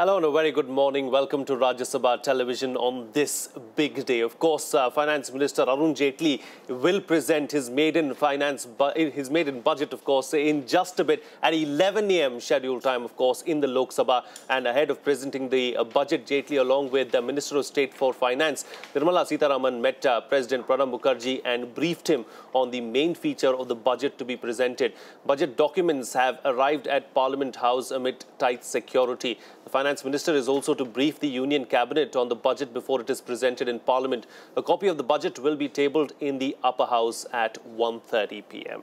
Hello and a very good morning. Welcome to Rajya Sabha Television on this big day. Of course, Finance Minister Arun Jaitley will present his maiden budget, of course, in just a bit at 11 a.m. scheduled time, of course, in the Lok Sabha. And ahead of presenting the budget, Jaitley, along with the Minister of State for Finance, Nirmala Sitharaman, met President Pranab Mukherjee and briefed him on the main feature of the budget to be presented. Budget documents have arrived at Parliament House amid tight security. The Finance Minister is also to brief the Union Cabinet on the budget before it is presented in Parliament. A copy of the budget will be tabled in the Upper House at 1:30 p.m.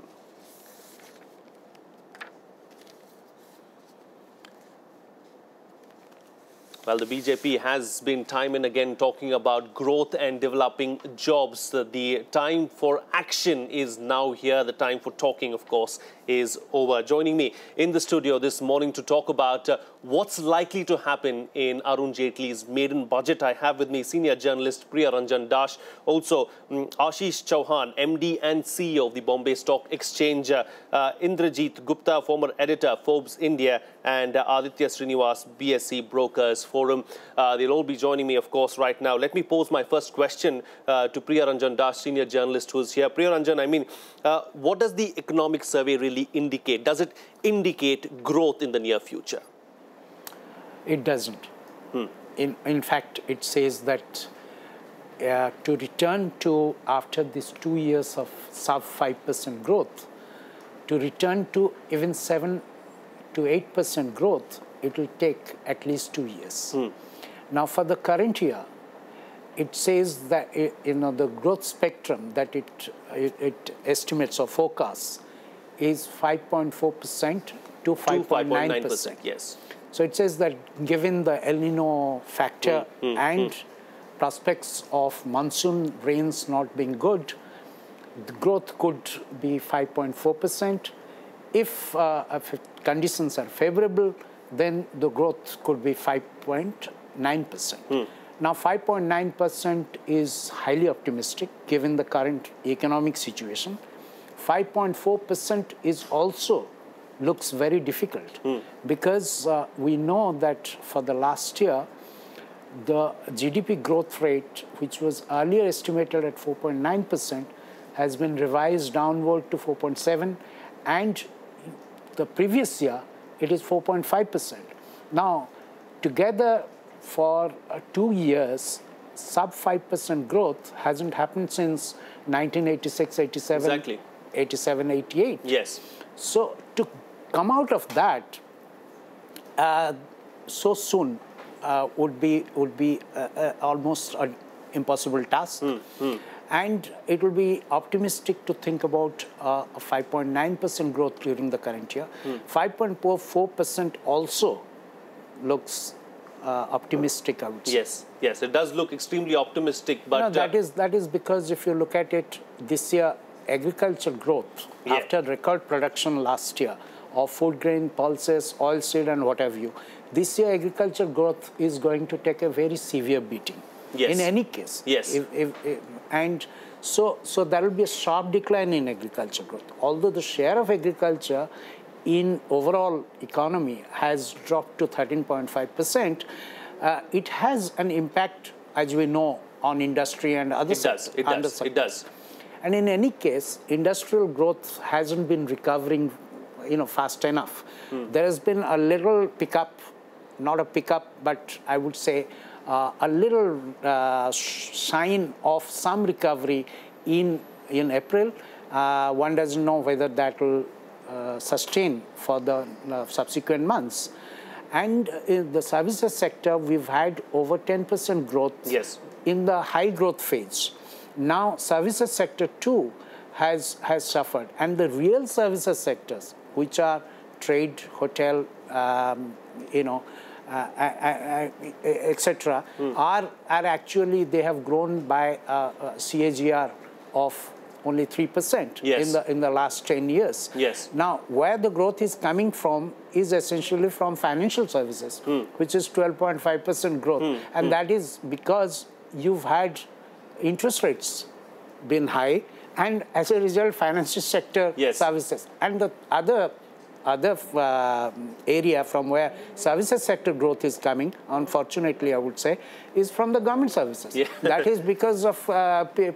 Well, the BJP has been time and again talking about growth and developing jobs. The time for action is now here. The time for talking, of course, is over. Joining me in the studio this morning to talk about what's likely to happen in Arun Jaitley's maiden budget, I have with me senior journalist Priya Ranjan Dash, also Ashish Chauhan, MD and CEO of the Bombay Stock Exchange, Indrajit Gupta, former editor, Forbes India, and Aditya Srinivas, BSC Brokers Forum. They'll all be joining me, of course, right now. Let me pose my first question to Priya Ranjan Dash, senior journalist who's here. Priya Ranjan, I mean, what does the economic survey really indicate? Does it indicate growth in the near future? It doesn't. In fact, it says that to return to, after these 2 years of sub 5% growth, to return to even 7 to 8% growth, it will take at least 2 years. Now, for the current year, it says that the growth spectrum that it estimates or forecasts is 5.4% to 5.9%. Yes. So it says that given the El Nino factor and prospects of monsoon rains not being good, the growth could be 5.4%. If conditions are favorable, then the growth could be 5.9%. Now, 5.9% is highly optimistic given the current economic situation. 5.4% is also looks very difficult because we know that for the last year, the GDP growth rate, which was earlier estimated at 4.9%, has been revised downward to 4.7%, and the previous year, it is 4.5%. Now, together for 2 years, sub 5% growth hasn't happened since 1986, 87, Exactly. 87, 88. Yes. So to come out of that so soon would be almost an impossible task. And it will be optimistic to think about a 5.9% growth during the current year. 5.4% also looks optimistic, I would say. Yes, yes, it does look extremely optimistic. But no, that is because if you look at it this year, agriculture growth after record production last year of food grain, pulses, oilseed, and what have you, this year agriculture growth is going to take a very severe beating. Yes. In any case. Yes. And so there will be a sharp decline in agriculture growth. Although the share of agriculture in overall economy has dropped to 13.5%, it has an impact, as we know, on industry and other sectors. It does. And in any case, industrial growth hasn't been recovering, fast enough. There has been a little pickup, not a pickup, but I would say a little sign of some recovery in April. One doesn't know whether that will sustain for the subsequent months. And in the services sector, we've had over 10% growth in the high growth phase. Now, services sector too has suffered, and the real services sectors, which are trade, hotel, etc., are actually, they have grown by a CAGR of only 3% in the last 10 years. Yes. Now, where the growth is coming from is essentially from financial services, which is 12.5% growth, and that is because you've had interest rates been high, and as a result, financial sector services. And the other other area from where services sector growth is coming, unfortunately, I would say, is from the government services. Yeah. That is because of DA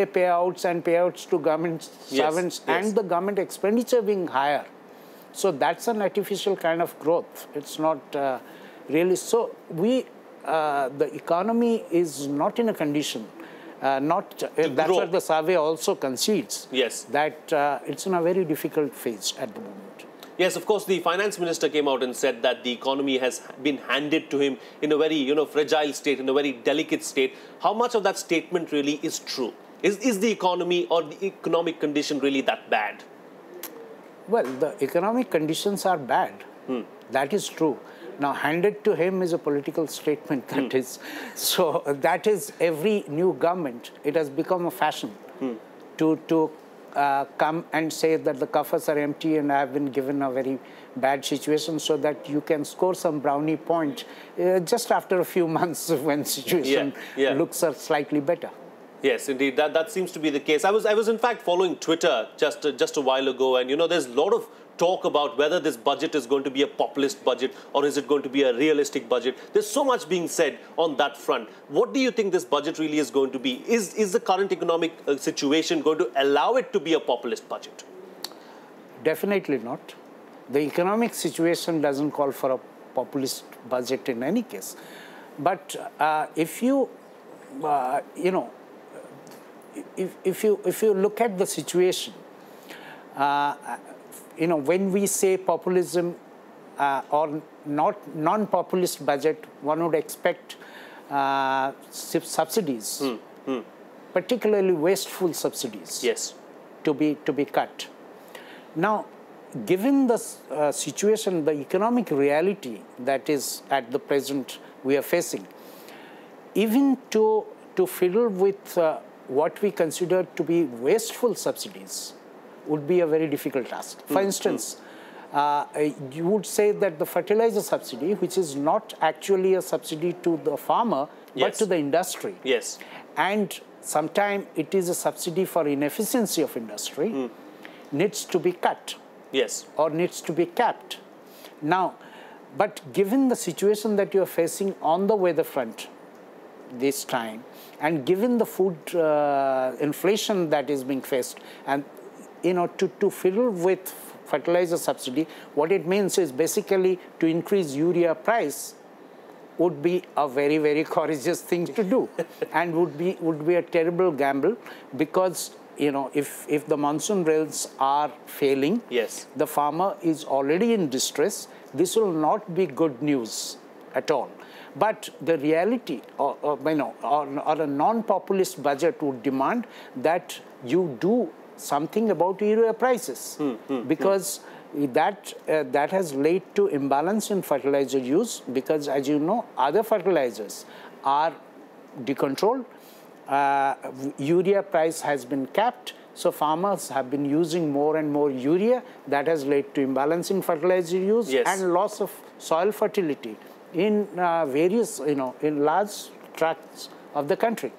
payouts and payouts to government servants and the government expenditure being higher. So that's an artificial kind of growth. It's not really so. The economy is not in a condition. That's what the survey also concedes. Yes. That it's in a very difficult phase at the moment. Yes, of course, the finance minister came out and said that the economy has been handed to him in a very, fragile state, in a very delicate state. How much of that statement really is true? Is the economy or the economic condition really that bad? Well, the economic conditions are bad. That is true. Now, handed to him is a political statement. That is, so that is every new government. It has become a fashion to come and say that the coffers are empty and I have been given a very bad situation, so that you can score some brownie point just after a few months when situation looks slightly better. Yes, indeed. That seems to be the case. I was in fact following Twitter just a while ago, and there's a lot of talk about whether this budget is going to be a populist budget or is it going to be a realistic budget. There's so much being said on that front. What do you think this budget really is going to be? Is the current economic situation going to allow it to be a populist budget? Definitely not. The economic situation doesn't call for a populist budget in any case. But if you look at the situation, when we say populism or non-populist budget, one would expect subsidies, particularly wasteful subsidies, to be cut. Now, given the situation, the economic reality that is at the present we are facing, even to fiddle with what we consider to be wasteful subsidies would be a very difficult task. For instance, you would say that the fertilizer subsidy, which is not actually a subsidy to the farmer, but to the industry. Yes. And sometimes it is a subsidy for inefficiency of industry, needs to be cut. Yes. Or needs to be capped. Now, but given the situation that you are facing on the weather front this time, and given the food inflation that is being faced, and to fiddle with fertilizer subsidy, what it means is basically to increase urea price would be a very, very courageous thing to do, and would be a terrible gamble, because if the monsoon rains are failing, the farmer is already in distress. This will not be good news at all. But the reality, or a non-populist budget would demand that you do something about urea prices, because that has led to imbalance in fertilizer use, because, as you know, other fertilizers are decontrolled. Urea price has been capped, so farmers have been using more and more urea. That has led to imbalance in fertilizer use and loss of soil fertility in various, in large tracts of the country.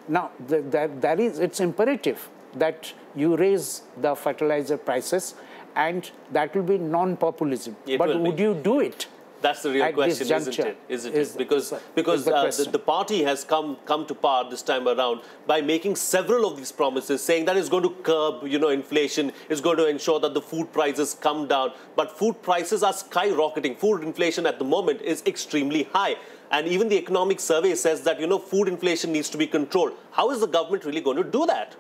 Now, it's imperative that you raise the fertilizer prices, and that will be non-populism. But would you do it? That's the real question, isn't it? Because the party has come to power this time around by making several of these promises, saying that it's going to curb, inflation, it's going to ensure that the food prices come down. But food prices are skyrocketing. Food inflation at the moment is extremely high. And even the economic survey says that, food inflation needs to be controlled. How is the government really going to do that?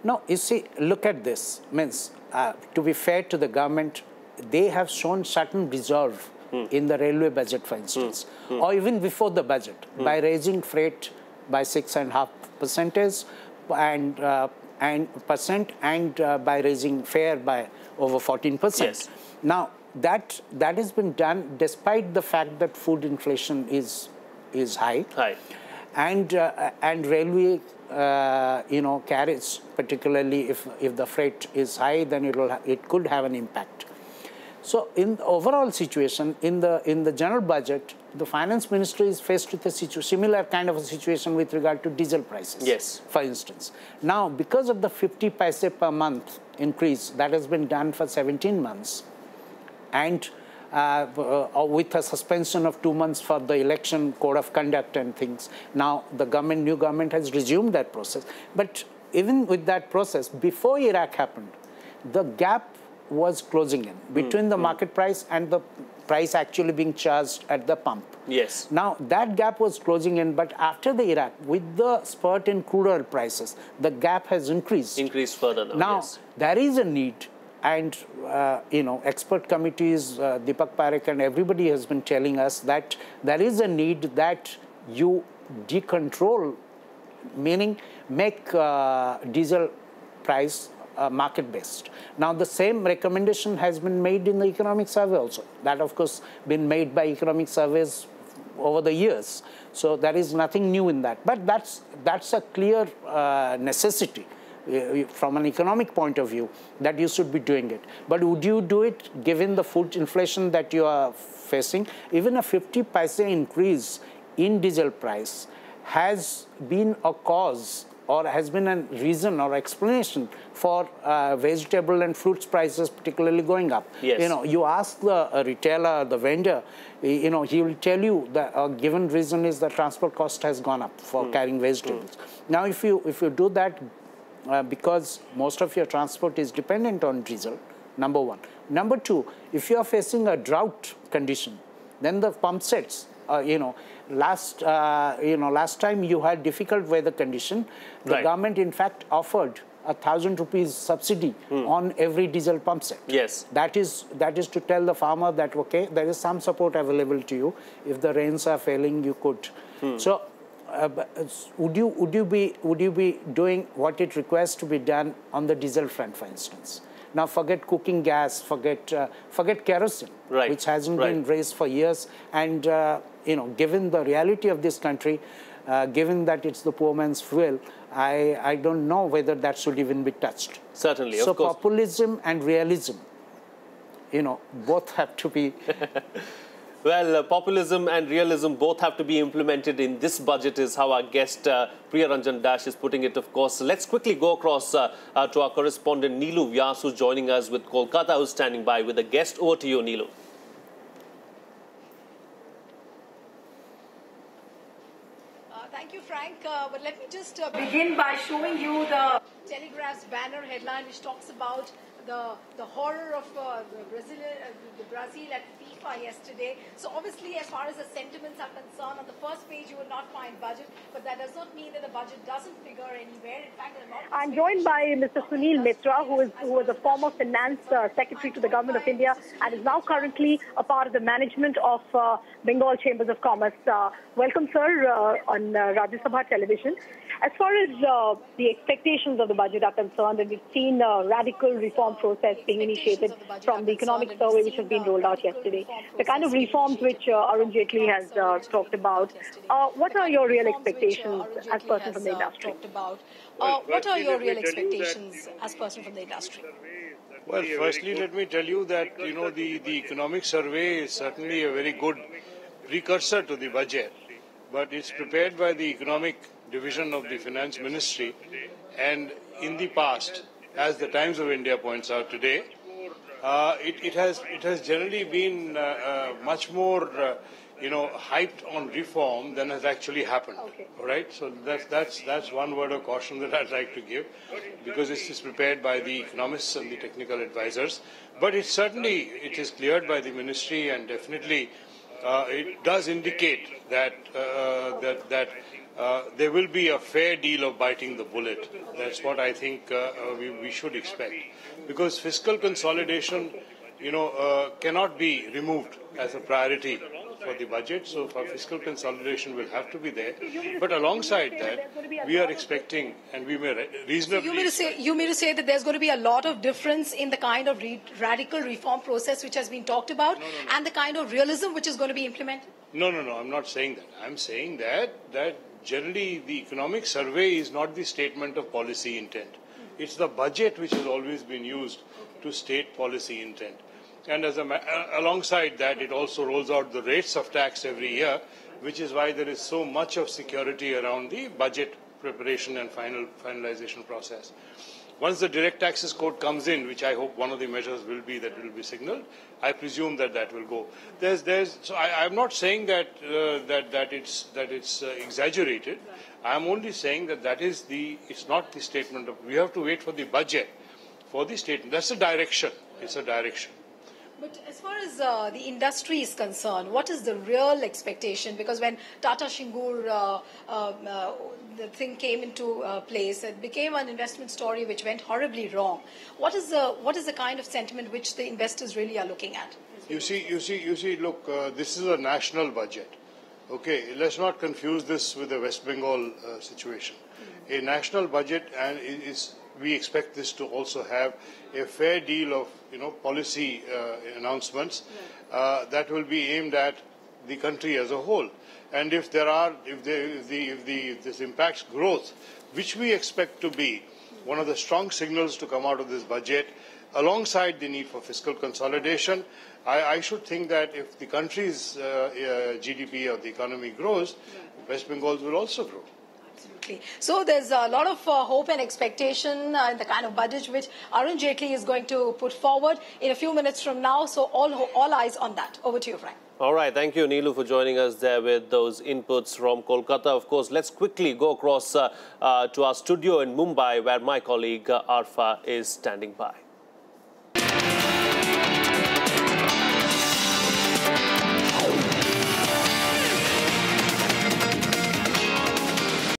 No, you see, look at this. To be fair to the government, they have shown certain resolve in the railway budget, for instance, or even before the budget, by raising freight by 6.5% and by raising fare by over 14%. Now, that has been done despite the fact that food inflation is high. And railway carriage, particularly if the freight is high, then it could have an impact. So in the overall situation, in the general budget, the finance ministry is faced with a similar kind of a situation with regard to diesel prices. For instance. Now, because of the 50 paise per month increase that has been done for 17 months, and with a suspension of 2 months for the election code of conduct and things. Now the new government has resumed that process. But even with that process, before Iraq happened, the gap was closing in between the market price and the price actually being charged at the pump. Yes. Now that gap was closing in, but after the Iraq, with the spurt in crude oil prices, the gap has increased. Increased further now. Now yes. There is a need. And, expert committees, Deepak Parekh and everybody has been telling us that there is a need that you decontrol, meaning make diesel price market-based. Now, the same recommendation has been made in the economic survey also. That, of course, been made by economic surveys over the years. So there is nothing new in that. But that's a clear necessity from an economic point of view, that you should be doing it. But would you do it given the food inflation that you are facing? Even a 50 paise increase in diesel price has been a cause or has been a reason or explanation for vegetable and fruits prices particularly going up. Yes. You ask the retailer, the vendor, he will tell you that a given reason is the transport cost has gone up for carrying vegetables. Now, if you do that, because most of your transport is dependent on diesel, number one. Number two, if you are facing a drought condition, then the pump sets, last time you had difficult weather condition, the government in fact offered 1,000 rupees subsidy on every diesel pump set. Yes. That is to tell the farmer that, okay, there is some support available to you. If the rains are failing, you could. So, would you be doing what it requires to be done on the diesel front, for instance? Now, forget cooking gas, forget kerosene, which hasn't been raised for years. And given the reality of this country, given that it's the poor man's fuel, I don't know whether that should even be touched. Certainly, of course. So populism and realism, both have to be. Well, populism and realism both have to be implemented in this budget is how our guest Priya Ranjan Dash is putting it, of course. Let's quickly go across to our correspondent Neelu Vyas, who's joining us with Kolkata, who's standing by with a guest. Over to you, Neelu. Thank you, Frank. But let me just begin by showing you the Telegraph's banner headline, which talks about the horror of Brazil at FIFA yesterday. So obviously, as far as the sentiments are concerned, on the first page you will not find budget, but that does not mean that the budget doesn't figure anywhere. In fact, I'm joined by Mr. Sunil Mitra, who was a former finance secretary to the government of India and is now currently a part of the management of Bengal Chambers of Commerce. Welcome, sir, on Rajya Sabha television. As far as the expectations of the budget are concerned, and we've seen a radical reform process being initiated from the economic survey which has been rolled out yesterday. The kind of reforms which Arun Jaitley has talked about. What are your real expectations as person from the industry? What are your real expectations as person from the industry? Well, firstly, let me tell you that, the economic survey is certainly a very good precursor to the budget, but it's prepared by the economic division of the finance ministry, and in the past, as the Times of India points out today, it has generally been much more hyped on reform than has actually happened. Okay. All right, so that's one word of caution that I'd like to give, because this is prepared by the economists and the technical advisors. But it is cleared by the ministry, and definitely it does indicate that there will be a fair deal of biting the bullet. That's what I think we should expect, because fiscal consolidation, cannot be removed as a priority for the budget. So for fiscal consolidation will have to be there. But alongside that, we are expecting, and we may reasonably... So you mean to say that there's going to be a lot of difference in the kind of radical reform process which has been talked about and the kind of realism which is going to be implemented? No, I'm not saying that. I'm saying that generally the economic survey is not the statement of policy intent. It's the budget which has always been used to state policy intent. And alongside that, it also rolls out the rates of tax every year, which is why there is so much of security around the budget preparation and finalization process. Once the direct taxes code comes in, which I hope one of the measures will be that will be signaled, I presume that that will go. So I'm not saying that it's exaggerated. I'm only saying that it's not the statement of. We have to wait for the budget for the statement. That's a direction. It's a direction. But as far as the industry is concerned, what is the real expectation? Because when Tata Shingur, the thing came into place, it became an investment story which went horribly wrong. What is the kind of sentiment which the investors really are looking at? You see. Look, this is a national budget. Okay, let's not confuse this with the West Bengal situation. A national budget, and we expect this to also have a fair deal of policy announcements that will be aimed at the country as a whole. And if this impacts growth, which we expect to be one of the strong signals to come out of this budget, alongside the need for fiscal consolidation, I should think that if the country's GDP or the economy grows, West Bengal's will also grow. Absolutely. So there's a lot of hope and expectation in the kind of budget which Arun Jaitley is going to put forward in a few minutes from now. So all eyes on that. Over to you, Frank. All right. Thank you, Neelu, for joining us there with those inputs from Kolkata. Of course, let's quickly go across to our studio in Mumbai, where my colleague Arfa is standing by.